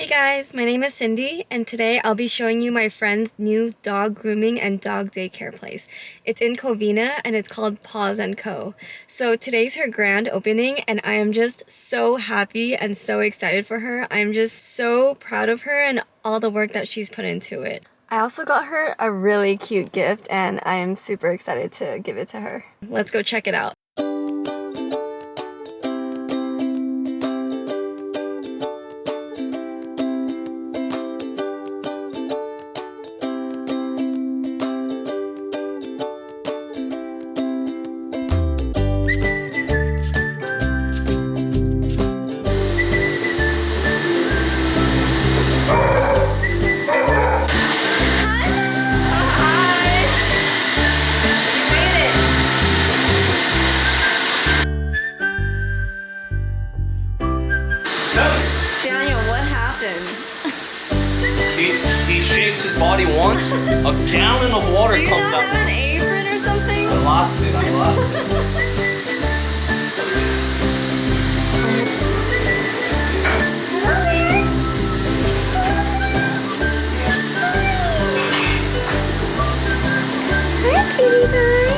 Hey guys, my name is Cindy, and today I'll be showing you my friend's new dog grooming and dog daycare place. It's in Covina and it's called Paws Co. So today's her grand opening and I am just so happy and so excited for her. I'm just so proud of her and all the work that she's put into it. I also got her a really cute gift and I am super excited to give it to her. Let's go check it out. He shakes his body once, a gallon of water Do you comes not up. have an apron or something? I lost it. Hi, kitty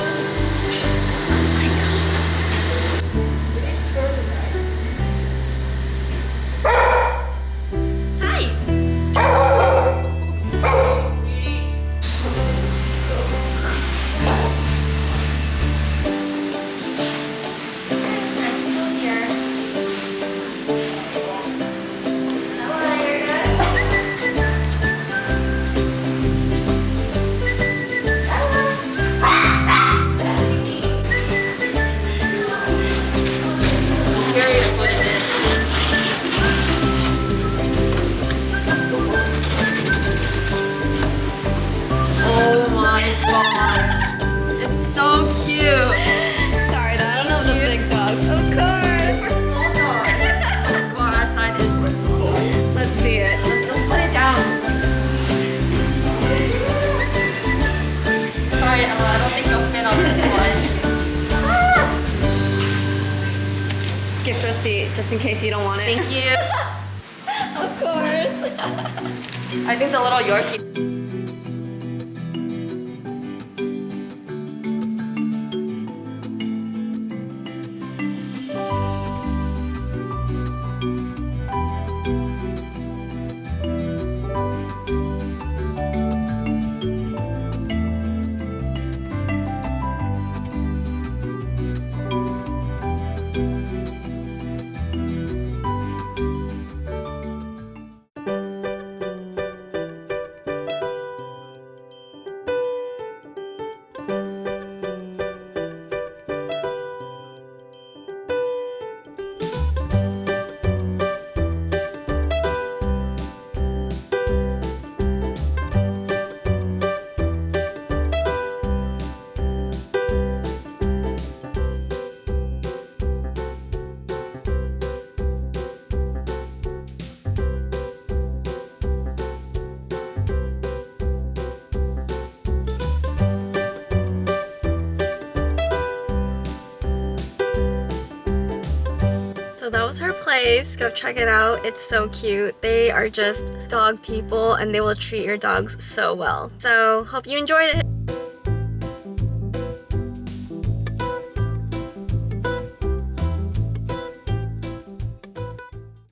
guys. It's so cute. Sorry, I don't know the big dogs. Of course. For small dogs. Well, our side is for small dogs. Let's see it. Let's put it down. Sorry, Ella, I don't think you'll fit on this one. Gift receipt, just in case you don't want it. Thank you. Of course. I think the little Yorkie. So that was her place. Go check it out. It's so cute. They are just dog people and they will treat your dogs so well. So hope you enjoyed it.